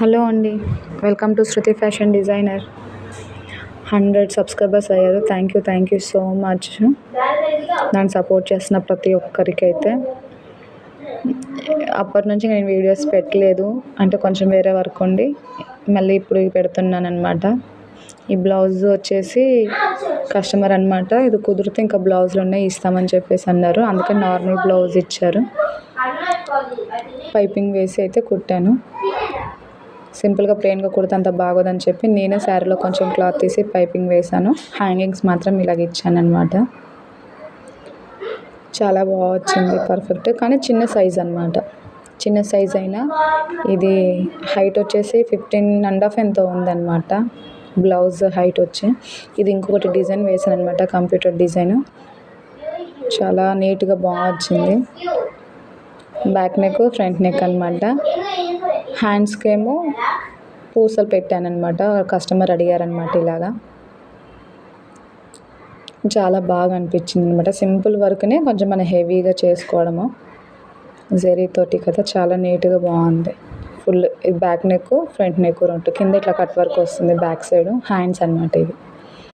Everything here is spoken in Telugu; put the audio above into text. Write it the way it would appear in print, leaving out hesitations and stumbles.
హలో అండి. Welcome to Shruti fashion designer. 100 సబ్స్క్రైబర్స్ అయ్యారు. Thank you so much. నన్ను సపోర్ట్ చేసిన ప్రతి ఒక్కరికైతే. అప్పటి నుంచి నేను వీడియోస్ పెట్టలేదు, అంటే కొంచెం వేరే వర్క్ ఉండి మళ్ళీ ఇప్పుడు పెడుతున్నాను అనమాట. ఈ బ్లౌజ్ వచ్చేసి కస్టమర్ అనమాట, ఇది కుదిరితే ఇంకా బ్లౌజులు ఉన్నాయి ఇస్తామని చెప్పేసి అన్నారు, అందుకని నార్మల్ బ్లౌజ్ ఇచ్చారు. పైపింగ్ వేసి అయితే కుట్టాను. సింపుల్గా ప్లెయిన్గా కుడితే అంత బాగోదని చెప్పి నేనే శారీలో కొంచెం క్లాత్ తీసి పైపింగ్ వేసాను. హ్యాంగింగ్స్ మాత్రం ఇలాగ ఇచ్చాను అనమాట. చాలా బాగా వచ్చింది, పర్ఫెక్ట్. కానీ చిన్న సైజ్ అనమాట. చిన్న సైజ్ అయినా ఇది హైట్ వచ్చేసి 15.5 ఎంతో ఉందన్నమాట. బ్లౌజ్ హైట్ వచ్చి ఇది ఇంకొకటి డిజైన్ వేసాను అనమాట, కంప్యూటర్ డిజైన్. చాలా నీట్గా బాగా వచ్చింది. బ్యాక్ నెక్, ఫ్రంట్ నెక్ అనమాట. హ్యాండ్స్కి ఏమో పూసలు పెట్టానమాట, కస్టమర్ అడిగారనమాట ఇలాగా. చాలా బాగా అనిపించింది అనమాట. సింపుల్ వర్క్నే కొంచెం మనం హెవీగా చేసుకోవడము జరీతోటి కదా, చాలా నీట్గా బాగుంది. Full back neck, front neck రెండు కింద ఇట్లా కట్ వర్క్ వస్తుంది. బ్యాక్ సైడ్ హ్యాండ్స్ అనమాట ఇవి.